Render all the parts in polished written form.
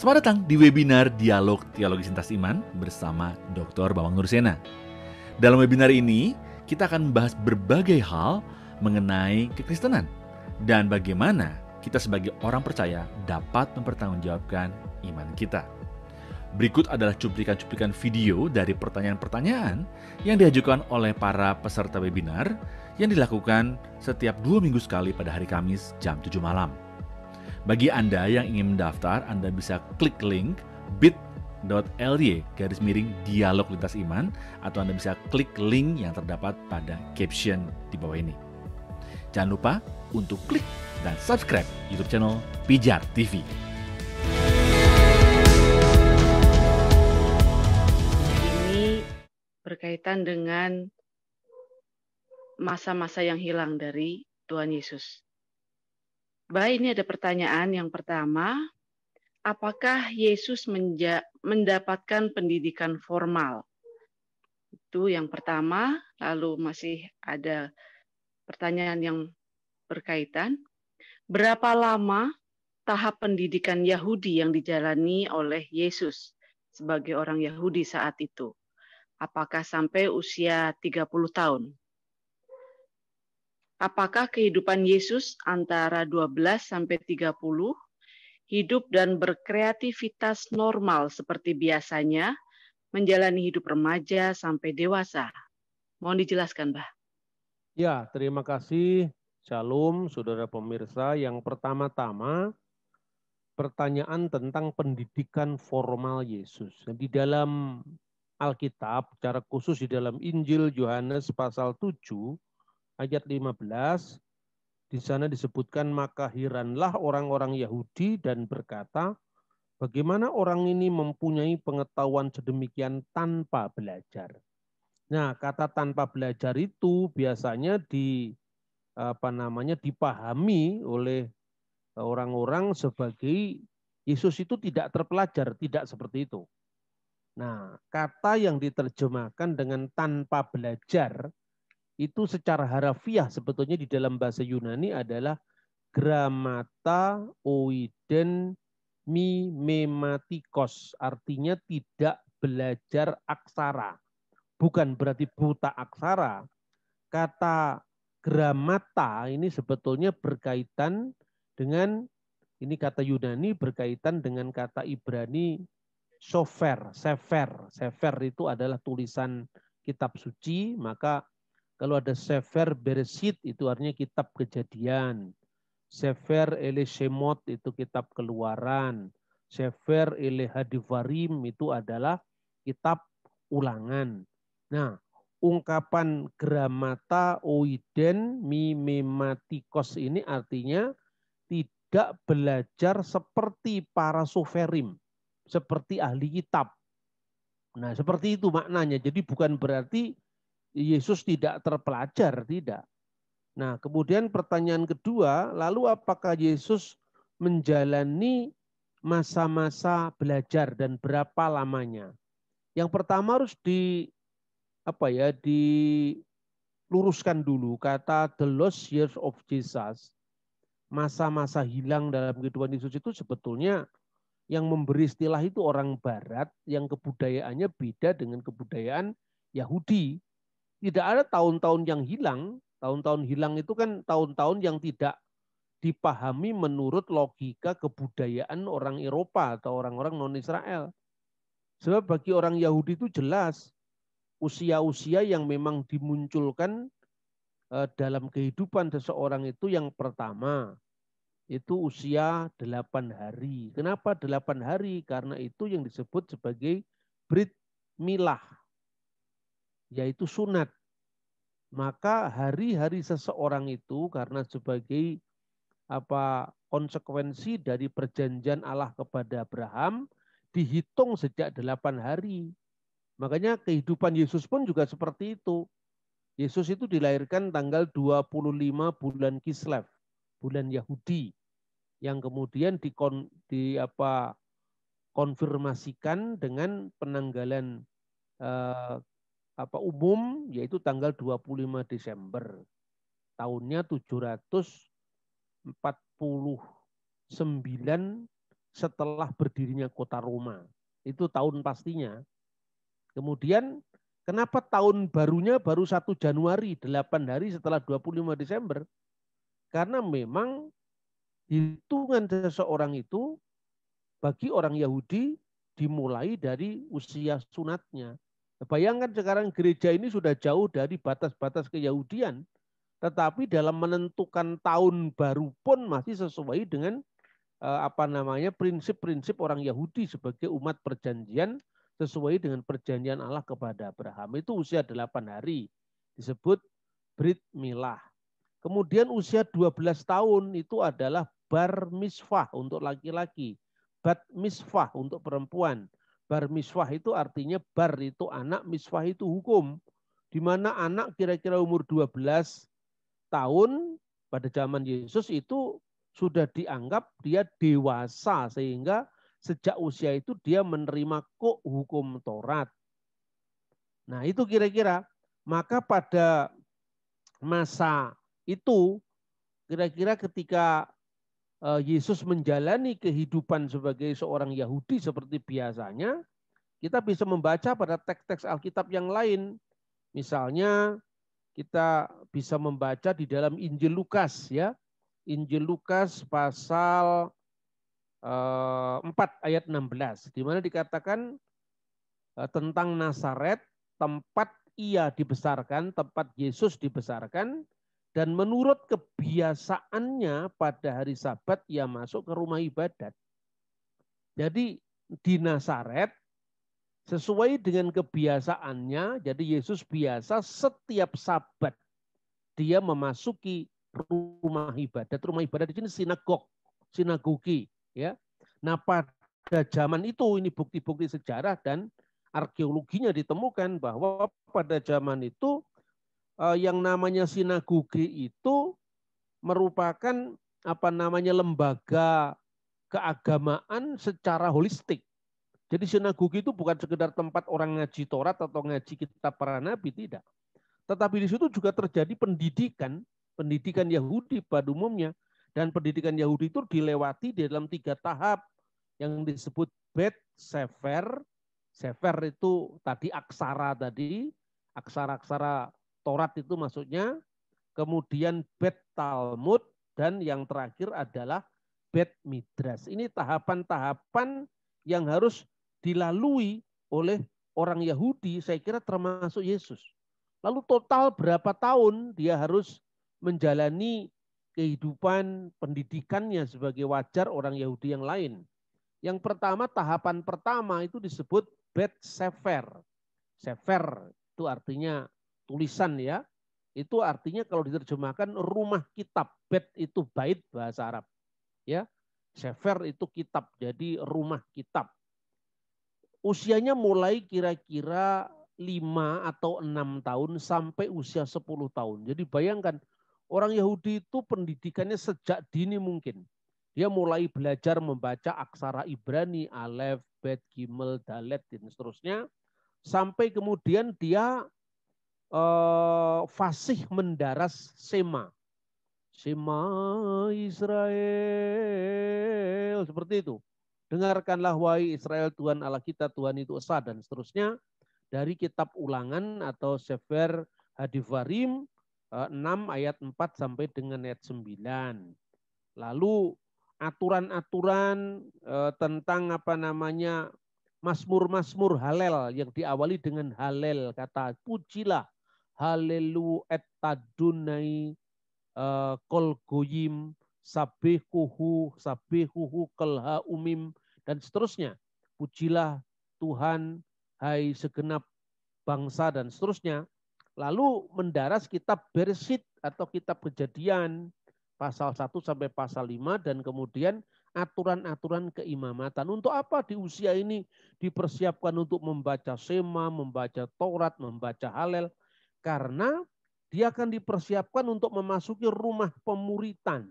Selamat datang di webinar Dialog Teologi Sintas Iman bersama Dr. Bambang Nursena. Dalam webinar ini, kita akan membahas berbagai hal mengenai kekristenan dan bagaimana kita sebagai orang percaya dapat mempertanggungjawabkan iman kita. Berikut adalah cuplikan-cuplikan video dari pertanyaan-pertanyaan yang diajukan oleh para peserta webinar yang dilakukan setiap 2 minggu sekali pada hari Kamis jam 7 malam. Bagi Anda yang ingin mendaftar, Anda bisa klik link bit.ly/dialog lintas iman atau Anda bisa klik link yang terdapat pada caption di bawah ini. Jangan lupa untuk klik dan subscribe YouTube channel Pijar TV. Ini berkaitan dengan masa-masa yang hilang dari Tuhan Yesus. Baik, ini ada pertanyaan yang pertama, apakah Yesus mendapatkan pendidikan formal? Itu yang pertama, lalu masih ada pertanyaan yang berkaitan. Berapa lama tahap pendidikan Yahudi yang dijalani oleh Yesus sebagai orang Yahudi saat itu? Apakah sampai usia 30 tahun? Apakah kehidupan Yesus antara 12 sampai 30 hidup dan berkreativitas normal seperti biasanya menjalani hidup remaja sampai dewasa? Mohon dijelaskan, Mbah. Ya, terima kasih. Shalom, saudara pemirsa. Yang pertama-tama, pertanyaan tentang pendidikan formal Yesus. Di dalam Alkitab, secara khusus di dalam Injil Yohanes pasal 7, ayat 15, di sana disebutkan, maka heranlah orang-orang Yahudi dan berkata, bagaimana orang ini mempunyai pengetahuan sedemikian tanpa belajar. Nah, kata tanpa belajar itu biasanya dipahami oleh orang-orang sebagai Yesus itu tidak terpelajar, tidak seperti itu. Nah, kata yang diterjemahkan dengan tanpa belajar itu secara harafiah sebetulnya di dalam bahasa Yunani adalah grammata oiden mimematikos, artinya tidak belajar aksara. Bukan berarti buta aksara. Kata grammata ini sebetulnya berkaitan dengan, ini kata Yunani berkaitan dengan kata Ibrani sofer, sefer. Sefer itu adalah tulisan kitab suci, maka kalau ada Sefer Bereshit itu artinya kitab Kejadian. Sefer Ele Shemot itu kitab Keluaran. Sefer Ele Hadivarim itu adalah kitab Ulangan. Nah, ungkapan grammata oiden mimematikos ini artinya tidak belajar seperti para soferim, seperti ahli kitab. Nah, seperti itu maknanya. Jadi bukan berarti Yesus tidak terpelajar, tidak. Nah, kemudian pertanyaan kedua, lalu apakah Yesus menjalani masa-masa belajar dan berapa lamanya? Yang pertama harus diluruskan dulu kata the lost years of Jesus. Masa-masa hilang dalam kehidupan Yesus itu sebetulnya yang memberi istilah itu orang Barat yang kebudayaannya beda dengan kebudayaan Yahudi. Tidak ada tahun-tahun yang hilang. Tahun-tahun hilang itu kan tahun-tahun yang tidak dipahami menurut logika kebudayaan orang Eropa atau orang-orang non-Israel. Sebab bagi orang Yahudi itu jelas usia-usia yang memang dimunculkan dalam kehidupan seseorang itu yang pertama itu usia 8 hari. Kenapa 8 hari? Karena itu yang disebut sebagai Brit Milah, yaitu sunat. Maka hari-hari seseorang itu karena sebagai konsekuensi dari perjanjian Allah kepada Abraham dihitung sejak 8 hari. Makanya kehidupan Yesus pun juga seperti itu. Yesus itu dilahirkan tanggal 25 bulan Kislev, bulan Yahudi, yang kemudian konfirmasikan dengan penanggalan umum yaitu tanggal 25 Desember. Tahunnya 749 setelah berdirinya kota Roma. Itu tahun pastinya. Kemudian kenapa tahun barunya baru 1 Januari, 8 hari setelah 25 Desember? Karena memang hitungan seseorang itu bagi orang Yahudi dimulai dari usia sunatnya. Bayangkan sekarang gereja ini sudah jauh dari batas-batas keyahudian, tetapi dalam menentukan tahun baru pun masih sesuai dengan prinsip-prinsip orang Yahudi sebagai umat perjanjian sesuai dengan perjanjian Allah kepada Abraham. Itu usia 8 hari disebut Brit Milah. Kemudian usia 12 tahun itu adalah bar miswah untuk laki-laki, bat miswah untuk perempuan. Bar miswah itu artinya bar itu anak, miswah itu hukum. Di mana anak kira-kira umur 12 tahun pada zaman Yesus itu sudah dianggap dia dewasa, sehingga sejak usia itu dia menerima hukum Taurat. Nah itu kira-kira. Maka pada masa itu kira-kira ketika Yesus menjalani kehidupan sebagai seorang Yahudi seperti biasanya, kita bisa membaca pada teks-teks Alkitab yang lain. Misalnya kita bisa membaca di dalam Injil Lukas ya. Injil Lukas pasal 4 ayat 16 di mana dikatakan tentang Nazaret, tempat ia dibesarkan, tempat Yesus dibesarkan. Dan menurut kebiasaannya pada hari Sabat ia masuk ke rumah ibadat. Jadi di Nazaret sesuai dengan kebiasaannya, jadi Yesus biasa setiap Sabat dia memasuki rumah ibadat. Rumah ibadat di sini sinagogi, ya. Nah, pada zaman itu ini bukti-bukti sejarah dan arkeologinya ditemukan bahwa pada zaman itu yang namanya sinagogi itu merupakan lembaga keagamaan secara holistik. Jadi sinagogi itu bukan sekedar tempat orang ngaji Taurat atau ngaji kitab para nabi, tidak. Tetapi di situ juga terjadi pendidikan Yahudi pada umumnya. Dan pendidikan Yahudi itu dilewati di dalam 3 tahap yang disebut Bet Sefer. Sefer itu tadi aksara-aksara Taurat itu maksudnya, kemudian Bet Talmud, dan yang terakhir adalah Bet Midrash. Ini tahapan-tahapan yang harus dilalui oleh orang Yahudi, saya kira termasuk Yesus. Lalu total berapa tahun dia harus menjalani kehidupan pendidikannya sebagai wajar orang Yahudi yang lain. Yang pertama, tahapan pertama itu disebut Bet Sefer. Sefer itu artinya tulisan ya. Itu artinya kalau diterjemahkan rumah kitab. Bet itu bait bahasa Arab. Ya. Sefer itu kitab, jadi rumah kitab. Usianya mulai kira-kira 5 atau 6 tahun sampai usia 10 tahun. Jadi bayangkan orang Yahudi itu pendidikannya sejak dini mungkin. Dia mulai belajar membaca aksara Ibrani, Alef, Bet, Gimel, Dalet, dan seterusnya. Sampai kemudian dia fasih mendaras Sema. Sema Israel. Seperti itu. Dengarkanlah wahai Israel, Tuhan Allah kita, Tuhan itu esa, dan seterusnya. Dari kitab Ulangan atau Sefer Hadivarim 6 ayat 4 sampai dengan ayat 9. Lalu aturan-aturan tentang Mazmur-mazmur Halel yang diawali dengan Halel, kata pujilah Halelu et tadunai kol goyim sabihuhu kelha umim, dan seterusnya. Pujilah Tuhan hai segenap bangsa, dan seterusnya. Lalu mendaras kitab Bereshit atau kitab Kejadian pasal 1 sampai pasal 5, dan kemudian aturan-aturan keimamatan. Untuk apa di usia ini dipersiapkan untuk membaca Sema, membaca Taurat, membaca Halel? Karena dia akan dipersiapkan untuk memasuki rumah pemuritan.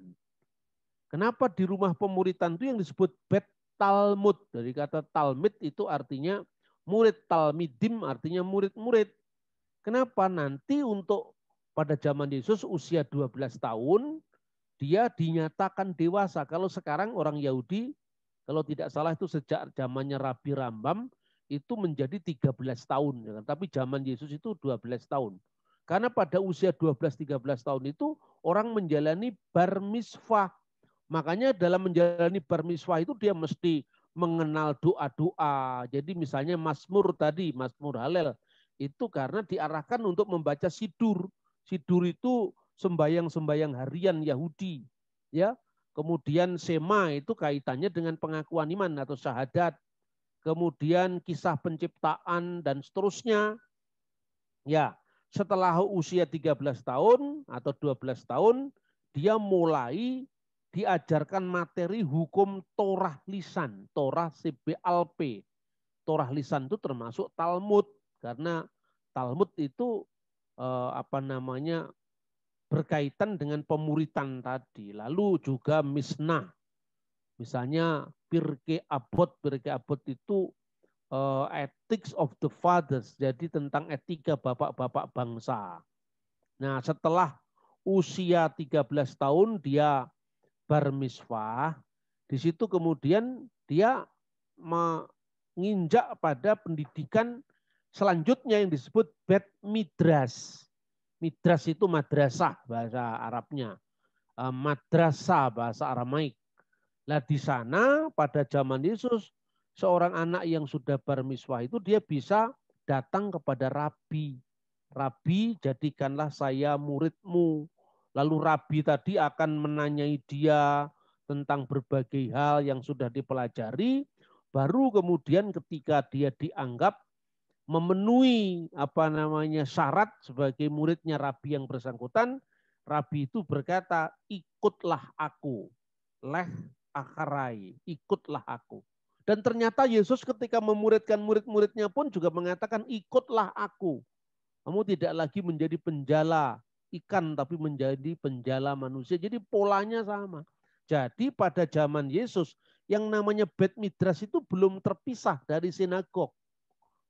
Kenapa di rumah pemuritan itu yang disebut Bet Talmud? Dari kata Talmid itu artinya murid, Talmidim artinya murid-murid. Kenapa? Nanti untuk pada zaman Yesus usia 12 tahun, dia dinyatakan dewasa. Kalau sekarang orang Yahudi Kalau tidak salah itu sejak zamannya Rabi Rambam itu menjadi 13 tahun. Ya kan? Tapi zaman Yesus itu 12 tahun. Karena pada usia 12-13 tahun itu orang menjalani bar mitzvah. Makanya dalam menjalani bar mitzvah itu dia mesti mengenal doa-doa. Jadi misalnya Mazmur tadi, Mazmur Halel, itu karena diarahkan untuk membaca sidur. Sidur itu sembayang-sembayang harian Yahudi. Ya, kemudian Sema itu kaitannya dengan pengakuan iman atau syahadat. Kemudian kisah penciptaan dan seterusnya. Ya, setelah usia 13 tahun atau 12 tahun, dia mulai diajarkan materi hukum Torah lisan, Torah CBLP. Torah lisan itu termasuk Talmud, karena Talmud itu berkaitan dengan pemuritan tadi. Lalu juga Mishnah, misalnya Pirkei Avot. Pirkei Avot itu ethics of the fathers, jadi tentang etika bapak-bapak bangsa. Nah, setelah usia 13 tahun dia bar mitzvah, di situ kemudian dia menginjak pada pendidikan selanjutnya yang disebut bet midras. Midras itu madrasah bahasa Arabnya, madrasah bahasa Aramaik. Nah, di sana pada zaman Yesus, seorang anak yang sudah bar mitzvah itu dia bisa datang kepada rabi. Rabi, jadikanlah saya muridmu. Lalu rabi tadi akan menanyai dia tentang berbagai hal yang sudah dipelajari. Baru kemudian ketika dia dianggap memenuhi syarat sebagai muridnya rabi yang bersangkutan, rabi itu berkata, ikutlah aku. Leh akarai, ikutlah aku. Dan ternyata Yesus ketika memuridkan murid-muridnya pun juga mengatakan, ikutlah aku. Kamu tidak lagi menjadi penjala ikan, tapi menjadi penjala manusia. Jadi polanya sama. Jadi pada zaman Yesus, yang namanya bet midras itu belum terpisah dari sinagog.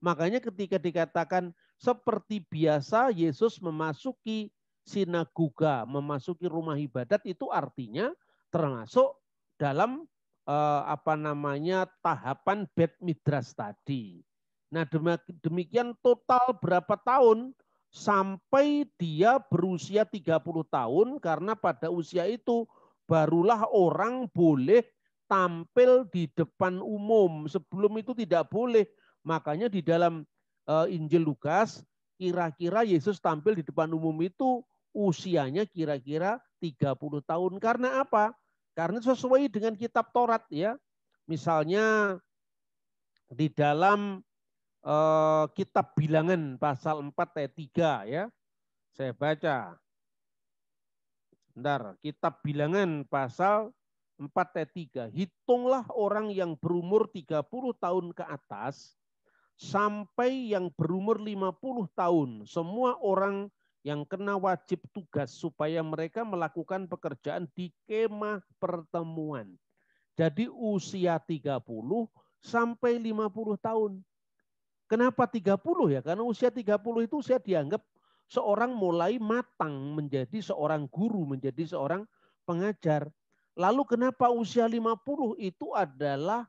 Makanya ketika dikatakan seperti biasa Yesus memasuki sinagoga, memasuki rumah ibadat, itu artinya termasuk dalam tahapan bet midras tadi. Nah, demikian total berapa tahun sampai dia berusia 30 tahun, karena pada usia itu barulah orang boleh tampil di depan umum. Sebelum itu tidak boleh. Makanya di dalam Injil Lukas, kira-kira Yesus tampil di depan umum itu usianya kira-kira 30 tahun. Karena apa? Karena sesuai dengan kitab Taurat ya. Misalnya di dalam kitab Bilangan pasal 4 ayat 3 ya. Saya baca. Bentar, kitab Bilangan pasal 4 ayat 3. Hitunglah orang yang berumur 30 tahun ke atas sampai yang berumur 50 tahun. Semua orang yang kena wajib tugas supaya mereka melakukan pekerjaan di kemah pertemuan. Jadi usia 30 sampai 50 tahun. Kenapa 30 ya? Karena usia 30 itu usia dianggap seorang mulai matang menjadi seorang guru, menjadi seorang pengajar. Lalu kenapa usia 50 itu adalah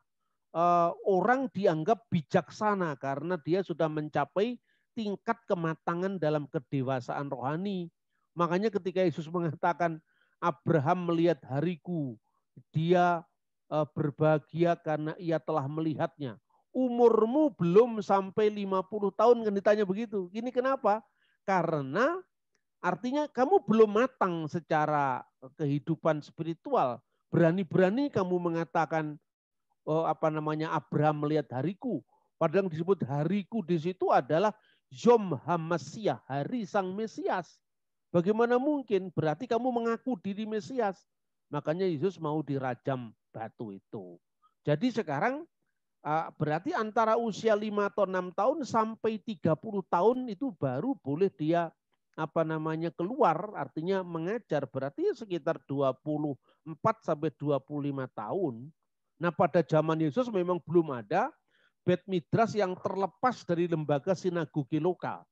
orang dianggap bijaksana karena dia sudah mencapai tingkat kematangan dalam kedewasaan rohani. Makanya ketika Yesus mengatakan Abraham melihat hariku, dia berbahagia karena ia telah melihatnya. Umurmu belum sampai 50 tahun kan ditanya begitu. Ini kenapa? Karena artinya kamu belum matang secara kehidupan spiritual. Berani-berani kamu mengatakan Abraham melihat hariku. Padahal yang disebut hariku di situ adalah Yom HaMasiah, hari Sang Mesias. Bagaimana mungkin? Berarti kamu mengaku diri Mesias. Makanya Yesus mau dirajam batu itu. Jadi sekarang berarti antara usia 5 atau 6 tahun sampai 30 tahun itu baru boleh dia keluar, artinya mengajar. Berarti sekitar 24 sampai 25 tahun. Nah, pada zaman Yesus memang belum ada bet midras yang terlepas dari lembaga sinagogi lokal.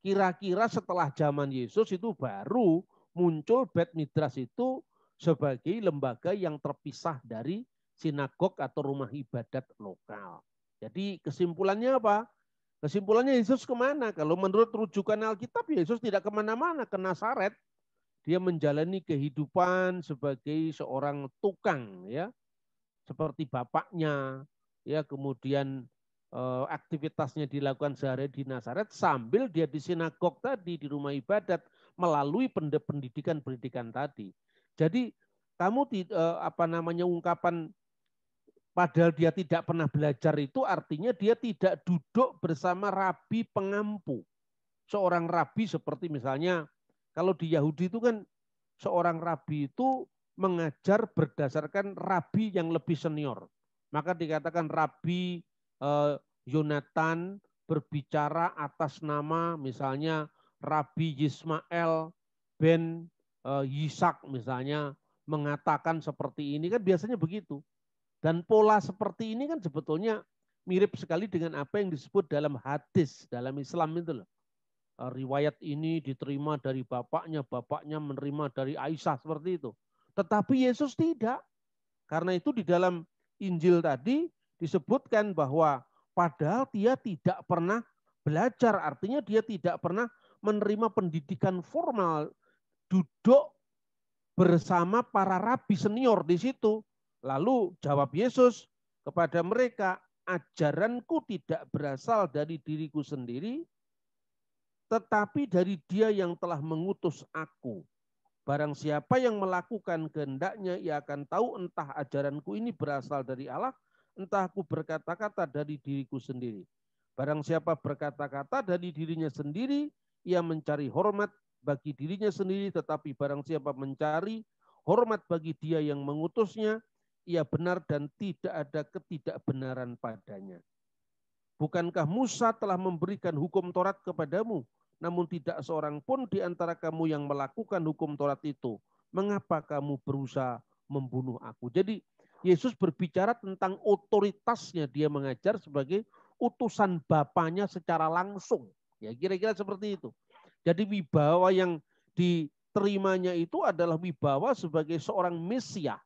Kira-kira setelah zaman Yesus itu baru muncul bet midras itu sebagai lembaga yang terpisah dari sinagog atau rumah ibadat lokal. Jadi kesimpulannya apa? Kesimpulannya Yesus kemana? Kalau menurut rujukan Alkitab, Yesus tidak kemana-mana, ke Nazaret. Dia menjalani kehidupan sebagai seorang tukang, ya, seperti bapaknya, ya, kemudian aktivitasnya dilakukan sehari di Nazaret sambil dia di sinagog tadi, di rumah ibadat, melalui pendidikan tadi. Jadi kamu ungkapan padahal dia tidak pernah belajar itu artinya dia tidak duduk bersama rabi pengampu. Seorang rabi seperti misalnya kalau di Yahudi itu kan seorang rabi itu mengajar berdasarkan rabi yang lebih senior. Maka dikatakan Rabi Yonatan berbicara atas nama misalnya Rabi Yismael ben Yisak misalnya mengatakan seperti ini, kan biasanya begitu. Dan pola seperti ini kan sebetulnya mirip sekali dengan apa yang disebut dalam hadis, dalam Islam itu loh. Riwayat ini diterima dari bapaknya menerima dari Aisyah seperti itu. Tetapi Yesus tidak. Karena itu di dalam Injil tadi disebutkan bahwa padahal dia tidak pernah belajar, artinya dia tidak pernah menerima pendidikan formal, duduk bersama para rabi senior di situ. Lalu jawab Yesus kepada mereka, ajaranku tidak berasal dari diriku sendiri, tetapi dari Dia yang telah mengutus aku. Barang siapa yang melakukan kehendaknya, ia akan tahu entah ajaranku ini berasal dari Allah, entah aku berkata-kata dari diriku sendiri. Barang siapa berkata-kata dari dirinya sendiri, ia mencari hormat bagi dirinya sendiri, tetapi barang siapa mencari hormat bagi Dia yang mengutusnya, ia benar dan tidak ada ketidakbenaran padanya. Bukankah Musa telah memberikan hukum Taurat kepadamu, namun tidak seorang pun di antara kamu yang melakukan hukum Taurat itu. Mengapa kamu berusaha membunuh aku? Jadi Yesus berbicara tentang otoritasnya, dia mengajar sebagai utusan Bapaknya secara langsung. Ya, kira-kira seperti itu. Jadi wibawa yang diterimanya itu adalah wibawa sebagai seorang Mesias.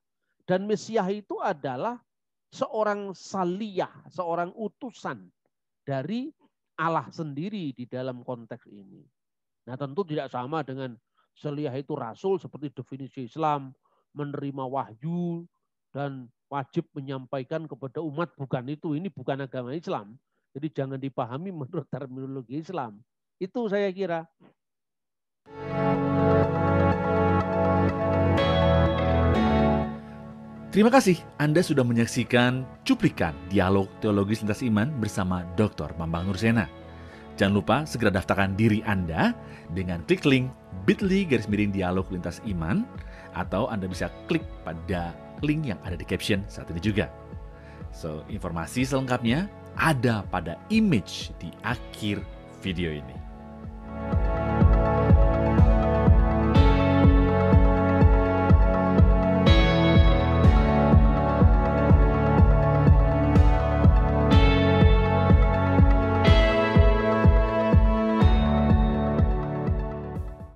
Dan Mesias itu adalah seorang saliyah, seorang utusan dari Allah sendiri di dalam konteks ini. Nah, tentu tidak sama dengan saliyah itu rasul seperti definisi Islam, menerima wahyu dan wajib menyampaikan kepada umat, bukan itu. Ini bukan agama Islam. Jadi jangan dipahami menurut terminologi Islam. Itu saya kira. Terima kasih Anda sudah menyaksikan cuplikan dialog teologis lintas iman bersama Dr. Bambang Nursena. Jangan lupa segera daftarkan diri Anda dengan klik link bit.ly/dialog lintas iman, atau Anda bisa klik pada link yang ada di caption saat ini juga. So, informasi selengkapnya ada pada image di akhir video ini.